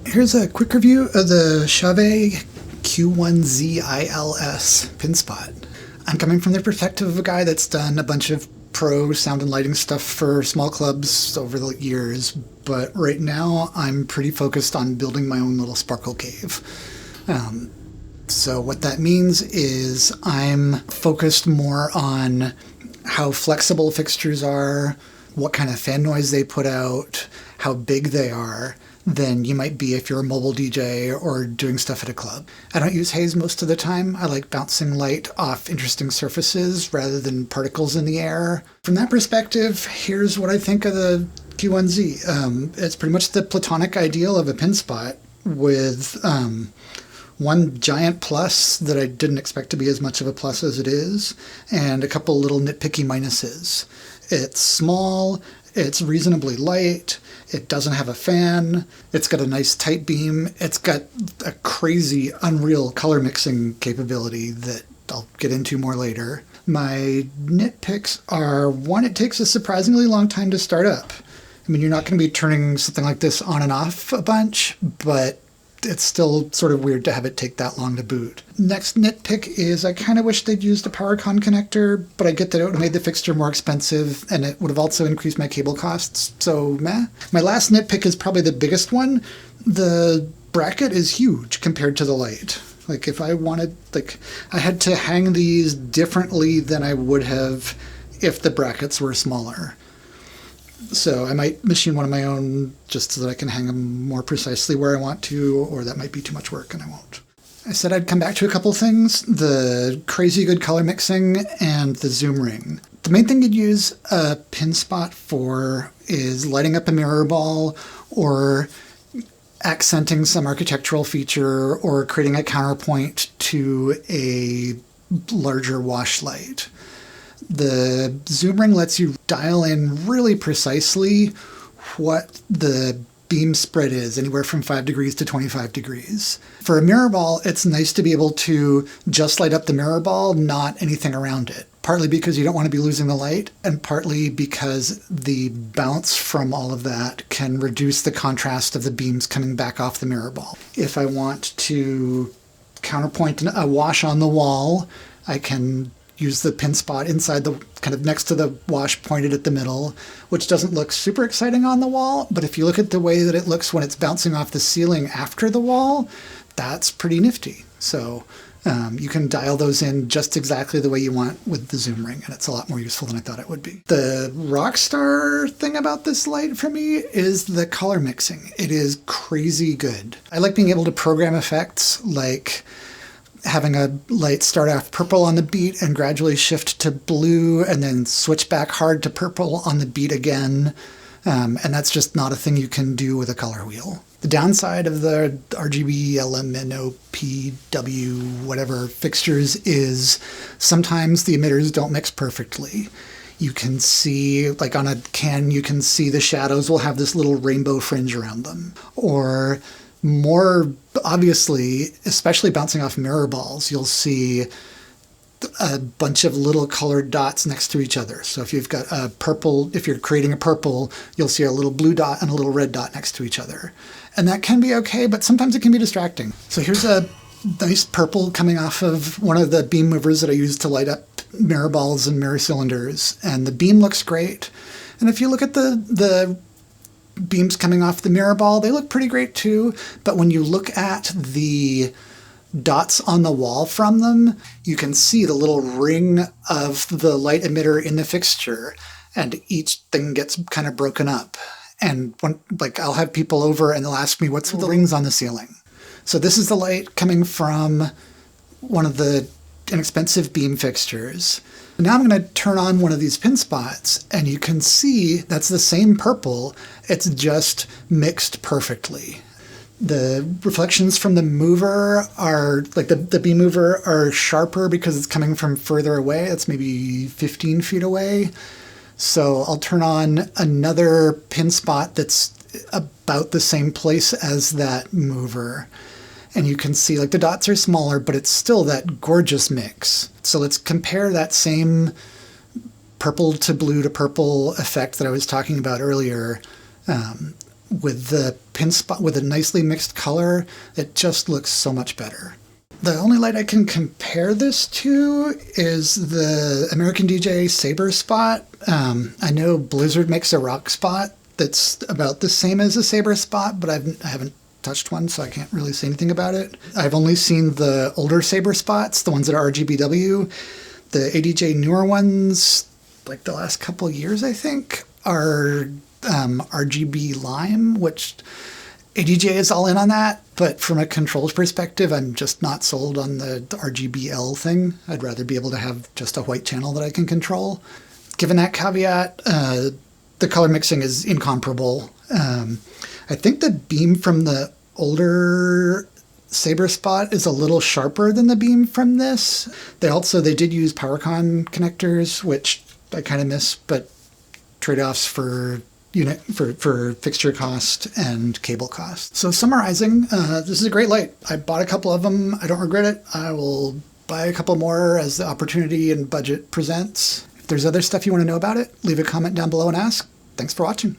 Here's a quick review of the Chauvet Q1Z ILS Pinspot. I'm coming from the perspective of a guy that's done a bunch of pro sound and lighting stuff for small clubs over the years, but right now I'm pretty focused on building my own little sparkle cave. So what that means is I'm focused more on how flexible fixtures are, what kind of fan noise they put out, how big they are, than you might be if you're a mobile DJ or doing stuff at a club. I don't use haze most of the time. I like bouncing light off interesting surfaces rather than particles in the air. From that perspective, here's what I think of the Q1Z. It's pretty much the platonic ideal of a Pinspot with one giant plus that I didn't expect to be as much of a plus as it is, and a couple little nitpicky minuses. It's small, it's reasonably light, it doesn't have a fan, it's got a nice tight beam, it's got a crazy, unreal color mixing capability that I'll get into more later. My nitpicks are, one, it takes a surprisingly long time to start up. I mean, you're not going to be turning something like this on and off a bunch, but it's still sort of weird to have it take that long to boot. Next nitpick is I kind of wish they'd used a PowerCon connector, but I get that it would have made the fixture more expensive and it would have also increased my cable costs, so meh. My last nitpick is probably the biggest one. The bracket is huge compared to the light. Like if I wanted, I had to hang these differently than I would have if the brackets were smaller. So I might machine one of my own just so that I can hang them more precisely where I want to, or that might be too much work and I won't. I said I'd come back to a couple things, the crazy good color mixing and the zoom ring. The main thing you'd use a Pinspot for is lighting up a mirror ball or accenting some architectural feature or creating a counterpoint to a larger wash light. The zoom ring lets you dial in really precisely what the beam spread is, anywhere from 5 degrees to 25 degrees. For a mirror ball, it's nice to be able to just light up the mirror ball, not anything around it. Partly because you don't want to be losing the light, and partly because the bounce from all of that can reduce the contrast of the beams coming back off the mirror ball. If I want to counterpoint a wash on the wall, I can use the Pinspot inside the, kind of next to the wash pointed at the middle, which doesn't look super exciting on the wall, but if you look at the way that it looks when it's bouncing off the ceiling after the wall, that's pretty nifty. So you can dial those in just exactly the way you want with the zoom ring, and it's a lot more useful than I thought it would be. The rockstar thing about this light for me is the color mixing. It is crazy good. I like being able to program effects like having a light start off purple on the beat and gradually shift to blue and then switch back hard to purple on the beat again. And that's just not a thing you can do with a color wheel. The downside of the RGB, LMNOPW, whatever fixtures is sometimes the emitters don't mix perfectly. You can see, like on a can, you can see the shadows will have this little rainbow fringe around them. Or more obviously, especially bouncing off mirror balls, you'll see a bunch of little colored dots next to each other. So if you've got a purple, if you're creating a purple, you'll see a little blue dot and a little red dot next to each other. And that can be okay, but sometimes it can be distracting. So here's a nice purple coming off of one of the beam movers that I use to light up mirror balls and mirror cylinders. And the beam looks great. And if you look at the beams coming off the mirror ball, they look pretty great too, but when you look at the dots on the wall from them, you can see the little ring of the light emitter in the fixture, and each thing gets kind of broken up. And when, I'll have people over and they'll ask me, what's the rings on the ceiling? So this is the light coming from one of the inexpensive beam fixtures. Now I'm going to turn on one of these Pinspots, and you can see that's the same purple, it's just mixed perfectly. The reflections from the mover are, the beam mover are sharper because it's coming from further away. It's maybe 15 feet away. So I'll turn on another Pinspot that's about the same place as that mover. And you can see the dots are smaller, but it's still that gorgeous mix. So let's compare that same purple to blue to purple effect that I was talking about earlier with the Pinspot, with a nicely mixed color, it just looks so much better. The only light I can compare this to is the American DJ Saber Spot. I know Blizzard makes a rock spot that's about the same as a Saber Spot, but I haven't touched one, so I can't really say anything about it. I've only seen the older Saber Spots, the ones that are RGBW. The ADJ newer ones, like the last couple years, I think, are RGB Lime, which ADJ is all in on that, but from a controls perspective, I'm just not sold on the RGBL thing. I'd rather be able to have just a white channel that I can control. Given that caveat, the color mixing is incomparable. I think the beam from the older Saber Spot is a little sharper than the beam from this. They did use PowerCon connectors, which I kind of miss, but trade-offs for fixture cost and cable cost. So summarizing, this is a great light. I bought a couple of them. I don't regret it. I will buy a couple more as the opportunity and budget presents. If there's other stuff you want to know about it, leave a comment down below and ask. Thanks for watching.